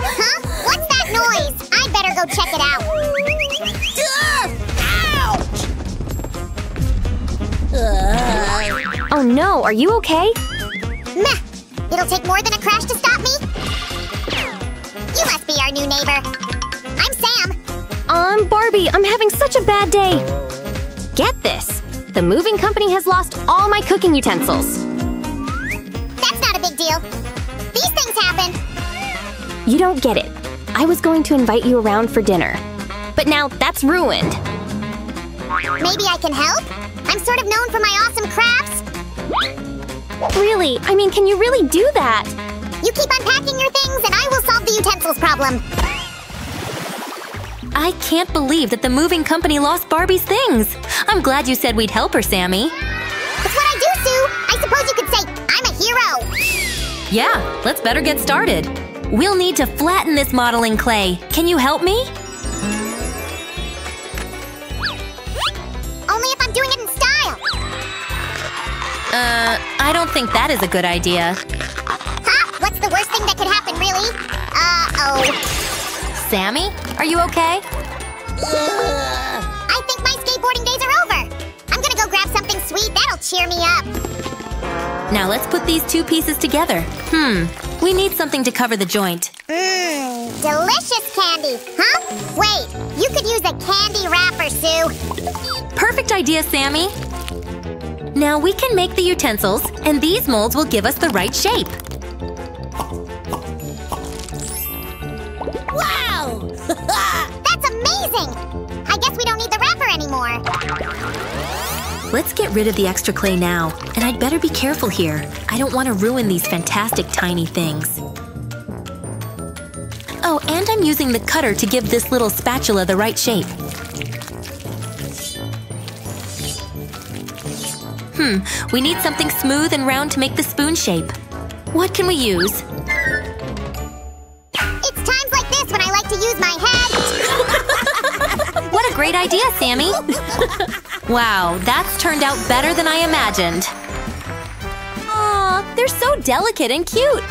Huh? What's that noise? I better go check it out. Ouch! Oh no, are you okay? Meh. It'll take more than a crash to stop me. You must be our new neighbor. I'm Sam. Barbie, I'm having such a bad day. Get this. The moving company has lost all my cooking utensils. That's not a big deal. These things happen. You don't get it. I was going to invite you around for dinner. But now that's ruined. Maybe I can help? I'm sort of known for my awesome crafts. Really? I mean, can you really do that? You keep unpacking your things and I will solve the utensils problem. I can't believe that the moving company lost Barbie's things. I'm glad you said we'd help her, Sammy. It's what I do, Sue. I suppose you could say I'm a hero. Yeah, let's better get started. We'll need to flatten this modeling clay. Can you help me? Only if I'm doing it in style. I don't think that is a good idea. Huh? What's the worst thing that could happen, really? Uh-oh. Sammy, are you okay? I think my skateboarding days are over. I'm gonna go grab something sweet. That'll cheer me up. Now let's put these two pieces together. We need something to cover the joint. Delicious candy, huh? Wait, you could use a candy wrapper, Sue. Perfect idea, Sammy. Now we can make the utensils, and these molds will give us the right shape. Wow! That's amazing! I guess we don't need the wrapper anymore. Let's get rid of the extra clay now, and I'd better be careful here. I don't want to ruin these fantastic tiny things. Oh, and I'm using the cutter to give this little spatula the right shape. We need something smooth and round to make the spoon shape. What can we use? It's times like this when I like to use my head. What a great idea, Sammy! Wow, that's turned out better than I imagined. Aw, they're so delicate and cute!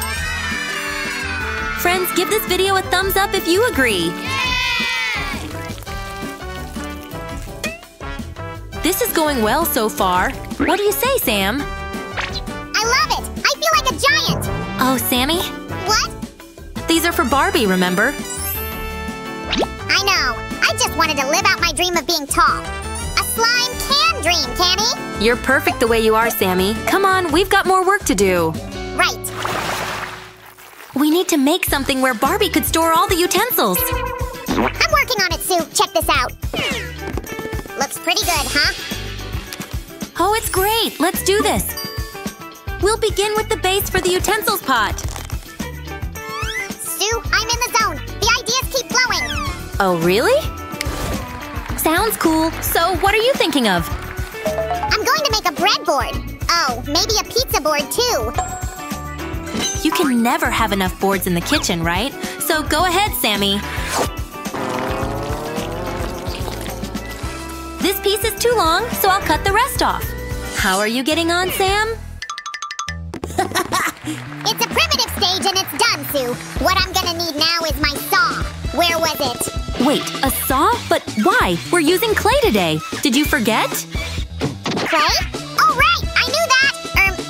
Friends, give this video a thumbs up if you agree! This is going well so far. What do you say, Sam? I love it! I feel like a giant! Oh, Sammy? What? These are for Barbie, remember? I know. I just wanted to live out my dream of being tall. A slime can dream, can he? You're perfect the way you are, Sammy. Come on, we've got more work to do. Right. We need to make something where Barbie could store all the utensils. I'm working on it, Sue. Check this out. Looks pretty good, huh? Oh, it's great! Let's do this! We'll begin with the base for the utensils pot. Sue, I'm in the zone. The ideas keep flowing. Oh, really? Sounds cool. So, what are you thinking of? I'm going to make a breadboard. Oh, maybe a pizza board, too. You can never have enough boards in the kitchen, right? So go ahead, Sammy. This piece is too long, so I'll cut the rest off. How are you getting on, Sam? It's a primitive stage and it's done, Sue. What I'm gonna need now is my saw. Where was it? Wait, a saw? But why? We're using clay today. Did you forget? Clay? Oh, right! I knew that!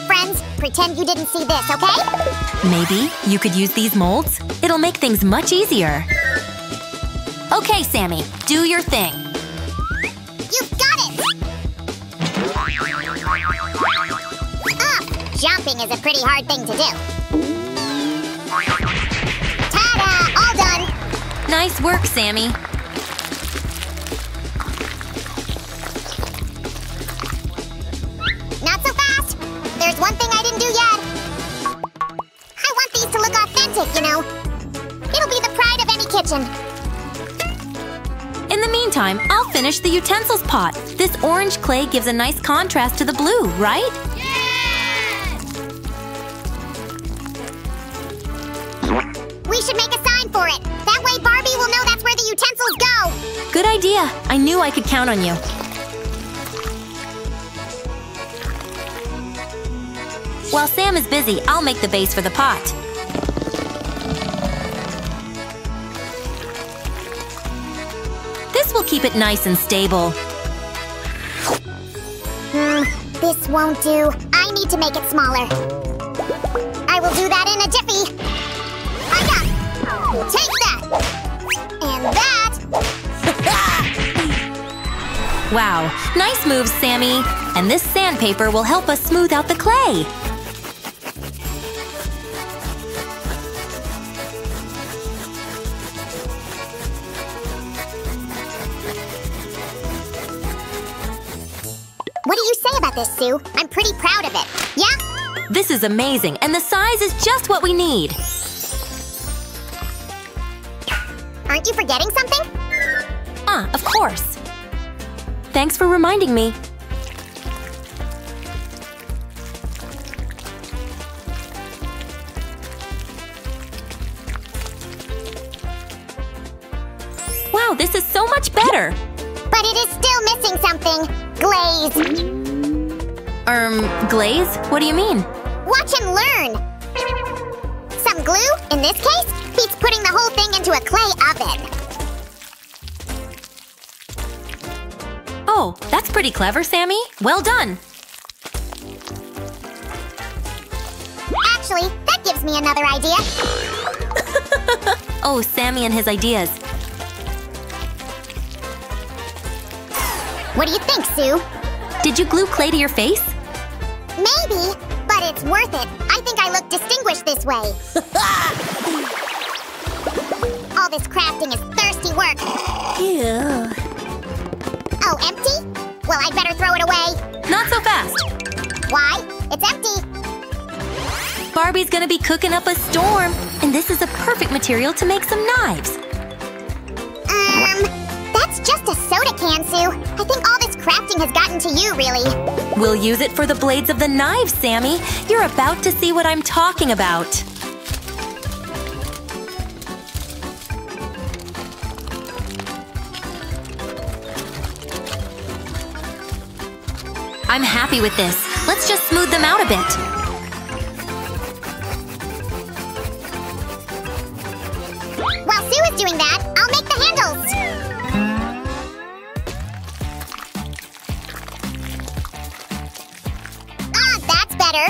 Friends, pretend you didn't see this, okay? Maybe you could use these molds? It'll make things much easier. Okay, Sammy, do your thing. You've got it! Jumping is a pretty hard thing to do. Ta-da! All done! Nice work, Sammy. Not so fast! There's one thing I didn't do yet. I want these to look authentic, you know. It'll be the pride of any kitchen. In the meantime, I'll finish the utensils pot. This orange clay gives a nice contrast to the blue, right? We should make a sign for it. That way Barbie will know that's where the utensils go. Good idea. I knew I could count on you. While Sam is busy, I'll make the base for the pot. keep it nice and stable. This won't do. I need to make it smaller. I will do that in a jiffy. Hiya! Take that! And that! Wow, nice moves, Sammy. And this sandpaper will help us smooth out the clay. What do you say about this, Sue? I'm pretty proud of it. Yeah? This is amazing, and the size is just what we need. Aren't you forgetting something? Ah, of course. Thanks for reminding me. Wow, this is so much better. But it is still missing something. Glaze. Glaze? What do you mean? Watch and learn. Some glue, in this case, beats putting the whole thing into a clay oven. Oh, that's pretty clever, Sammy. Well done. Actually, that gives me another idea. Oh, Sammy and his ideas. What do you think, Sue? Did you glue clay to your face? Maybe, but it's worth it. I think I look distinguished this way. All this crafting is thirsty work. Ew. Oh, empty? Well, I'd better throw it away. Not so fast. Why? It's empty. Barbie's gonna be cooking up a storm, and this is a perfect material to make some knives. That's just a soda can, Sue. I think all this crafting has gotten to you, really. We'll use it for the blades of the knives, Sammy. You're about to see what I'm talking about. I'm happy with this. Let's just smooth them out a bit. While Sue is doing that, I'll make the handles. Ah, that's better.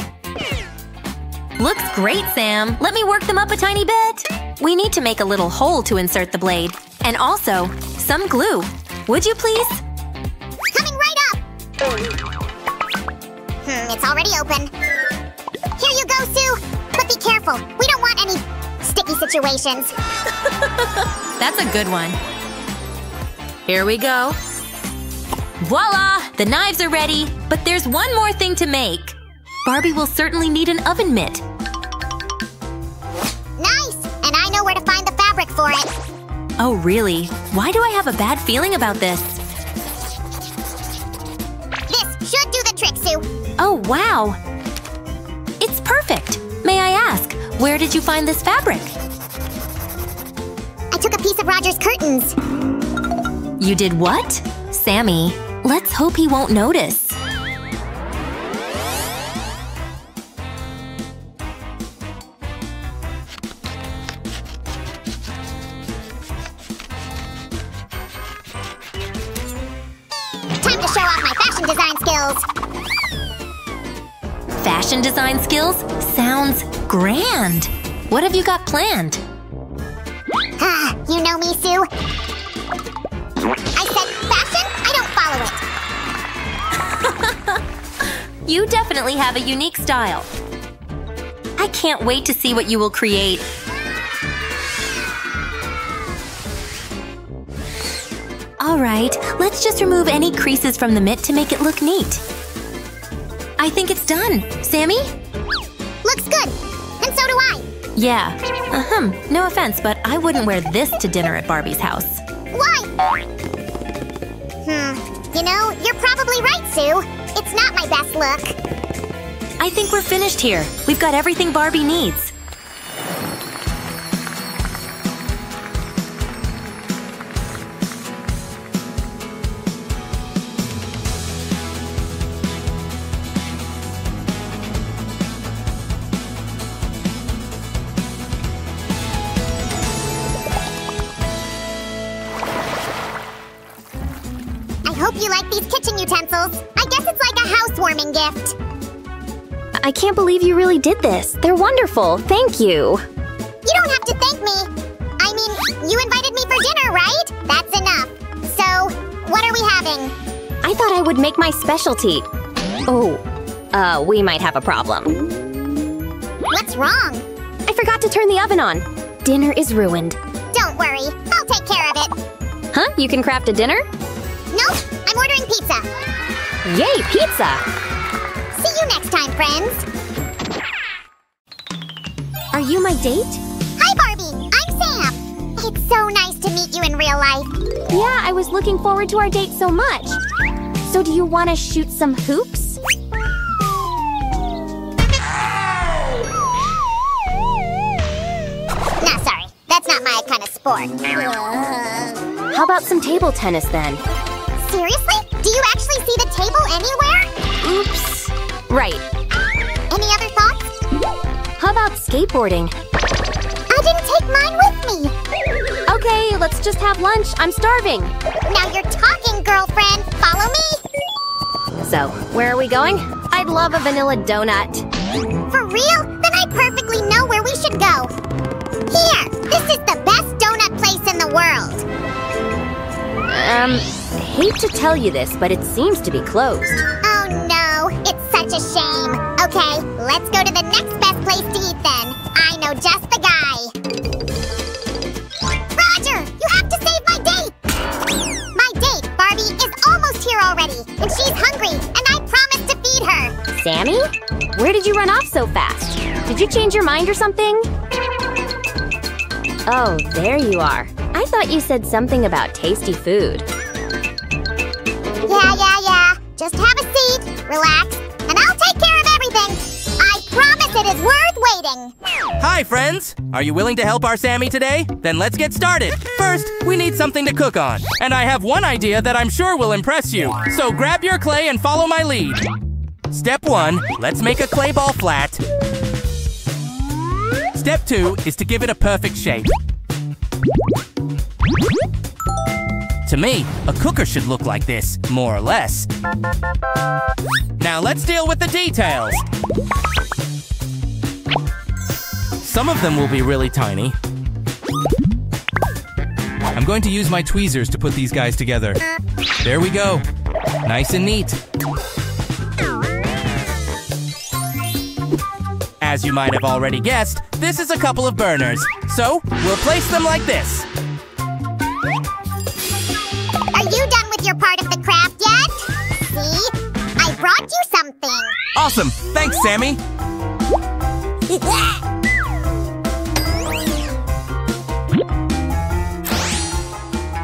Looks great, Sam. Let me work them up a tiny bit. We need to make a little hole to insert the blade. And also, some glue. Would you please? Coming right up. It's already open. Here you go, Sue. But be careful. We don't want any sticky situations. That's a good one. Here we go. Voila! The knives are ready. But there's one more thing to make. Barbie will certainly need an oven mitt. Nice! And I know where to find the fabric for it. Oh, really? Why do I have a bad feeling about this? This should do the trick, Sue. Oh, wow! It's perfect! May I ask, where did you find this fabric? I took a piece of Roger's curtains. You did what? Sammy, let's hope he won't notice. Time to show off my fashion design skills. Fashion design skills? Sounds grand. What have you got planned? Ah, you know me, Sue. I said fashion? I don't follow it. You definitely have a unique style. I can't wait to see what you will create. All right, let's just remove any creases from the mitt to make it look neat. I think it's done. Sammy? Looks good. And so do I. Yeah. No offense, but I wouldn't wear this to dinner at Barbie's house. Why? You know, you're probably right, Sue. It's not my best look. I think we're finished here. We've got everything Barbie needs. Hope you like these kitchen utensils. I guess it's like a housewarming gift. I can't believe you really did this. They're wonderful. Thank you. You don't have to thank me. I mean, you invited me for dinner, right? That's enough. So, what are we having? I thought I would make my specialty. Oh, we might have a problem. What's wrong? I forgot to turn the oven on. Dinner is ruined. Don't worry, I'll take care of it. Huh? You can craft a dinner? Nope, I'm ordering pizza. Yay, pizza! See you next time, friends. Are you my date? Hi, Barbie. I'm Sam. It's so nice to meet you in real life. Yeah, I was looking forward to our date so much. So do you want to shoot some hoops? Nah, sorry. That's not my kind of sport. How about some table tennis then? Seriously? Do you actually see the table anywhere? Oops. Right. Any other thoughts? How about skateboarding? I didn't take mine with me. Okay, let's just have lunch. I'm starving. Now you're talking, girlfriend. Follow me. So, where are we going? I'd love a vanilla donut. For real? Then I perfectly know where we should go. Here, this is the best donut place in the world. Hate to tell you this, but it seems to be closed. Oh no, it's such a shame. Okay, let's go to the next best place to eat then. I know just the guy. Roger, you have to save my date. My date, Barbie, is almost here already, and she's hungry, and I promised to feed her. Sammy? Where did you run off so fast? Did you change your mind or something? Oh, there you are. I thought you said something about tasty food. Yeah. Just have a seat, relax, and I'll take care of everything. I promise it is worth waiting. Hi, friends! Are you willing to help our Sammy today? Then let's get started. First, we need something to cook on. And I have one idea that I'm sure will impress you. So grab your clay and follow my lead. Step 1, let's make a clay ball flat. Step 2 is to give it a perfect shape. To me, a cooker should look like this, more or less. Now let's deal with the details. Some of them will be really tiny. I'm going to use my tweezers to put these guys together. There we go. Nice and neat. As you might have already guessed, this is a couple of burners. So, we'll place them like this. Are you done with your part of the craft yet? See? I brought you something. Awesome! Thanks, Sammy!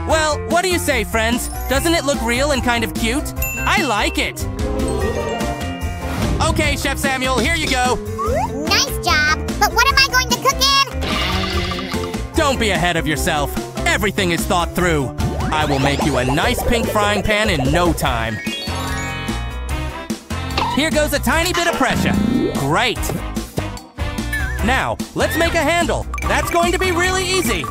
Well, what do you say, friends? Doesn't it look real and kind of cute? I like it! Okay, Chef Samuel, here you go! Nice job, but what am I going to cook in? Don't be ahead of yourself. Everything is thought through. I will make you a nice pink frying pan in no time. Here goes a tiny bit of pressure. Great! Now, let's make a handle. That's going to be really easy.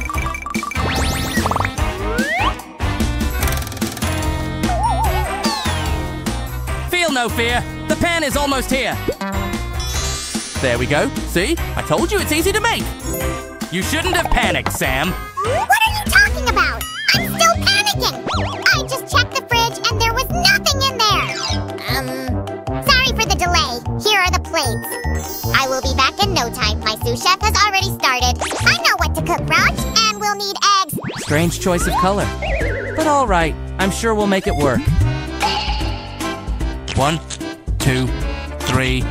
Feel no fear. The pan is almost here. There we go. See? I told you it's easy to make. You shouldn't have panicked, Sam. What are you talking about? I'm still panicking. I just checked the fridge and there was nothing in there. Sorry for the delay. Here are the plates. I will be back in no time. My sous chef has already started. I know what to cook, Raj, and we'll need eggs. Strange choice of color. But all right. I'm sure we'll make it work. 1, 2, 3,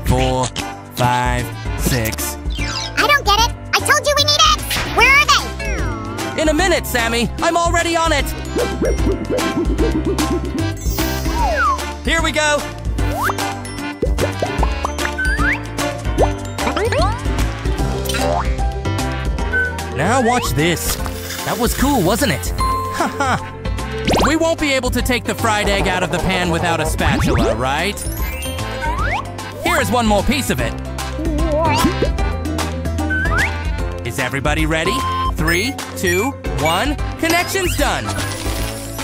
4, 5, 6. I don't get it. I told you we need eggs. Where are they? In a minute, Sammy. I'm already on it. Here we go. Now watch this. That was cool, wasn't it? Haha. We won't be able to take the fried egg out of the pan without a spatula, right? Here is one more piece of it. Is everybody ready? 3, 2, 1. Connection's done.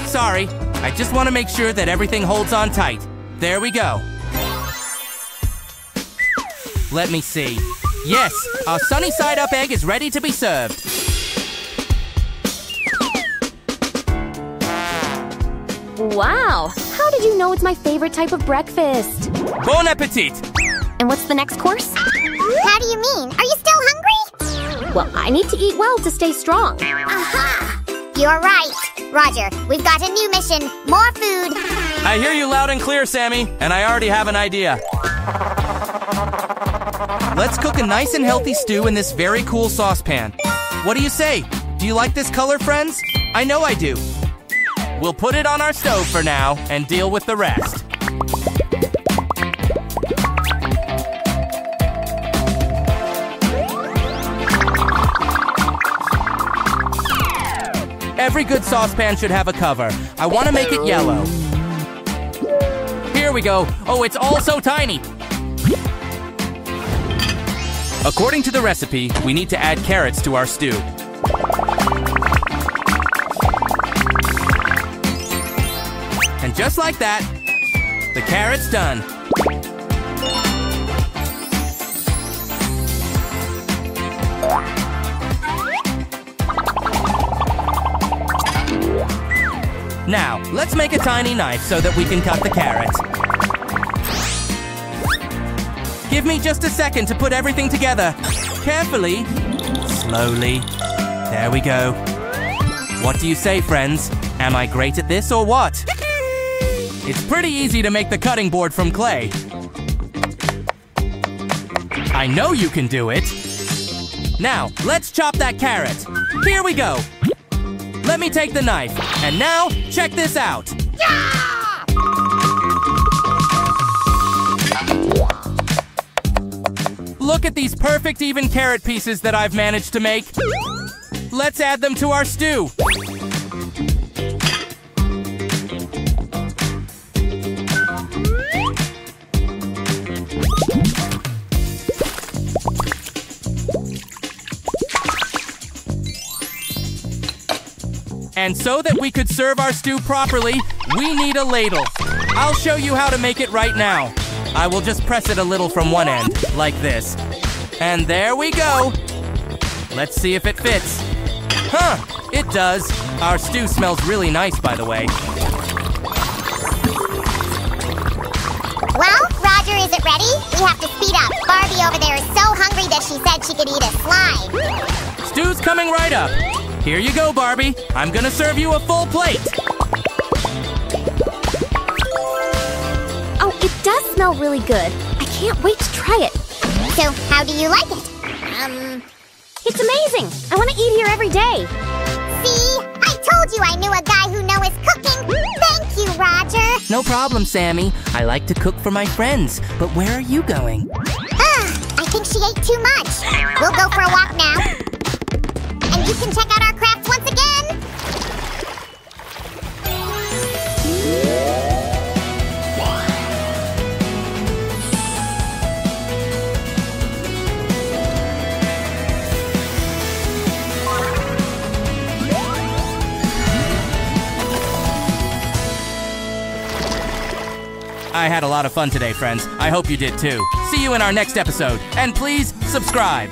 Sorry, I just want to make sure that everything holds on tight. There we go. Let me see. Yes, our sunny side up egg is ready to be served. Wow, how did you know it's my favorite type of breakfast? Bon appetit! And what's the next course? How do you mean? Are you still hungry? Well, I need to eat well to stay strong. Aha! You're right. Roger, we've got a new mission. More food. I hear you loud and clear, Sammy, and I already have an idea. Let's cook a nice and healthy stew in this very cool saucepan. What do you say? Do you like this color, friends? I know I do. We'll put it on our stove for now and deal with the rest. Every good saucepan should have a cover. I want to make it yellow. Here we go. Oh, it's all so tiny. According to the recipe, we need to add carrots to our stew. And just like that, the carrot's done. Now, let's make a tiny knife so that we can cut the carrot. Give me just a second to put everything together. Carefully. Slowly. There we go. What do you say, friends? Am I great at this or what? It's pretty easy to make the cutting board from clay. I know you can do it. Now, let's chop that carrot. Here we go. Let me take the knife. And now, check this out. Look at these perfect even carrot pieces that I've managed to make. Let's add them to our stew. And so that we could serve our stew properly, we need a ladle. I'll show you how to make it right now. I will just press it a little from one end, like this. And there we go. Let's see if it fits. Huh, it does. Our stew smells really nice, by the way. Well, Roger, is it ready? We have to speed up. Barbie over there is so hungry that she said she could eat a slime. Stew's coming right up. Here you go, Barbie. I'm gonna serve you a full plate. Oh, it does smell really good. I can't wait to try it. So, how do you like it? It's amazing. I want to eat here every day. See? I told you I knew a guy who knows cooking. Thank you, Roger. No problem, Sammy. I like to cook for my friends. But where are you going? I think she ate too much. We'll go for a walk now. And you can check out our crafts once again. I had a lot of fun today, friends. I hope you did too. See you in our next episode. And please, subscribe.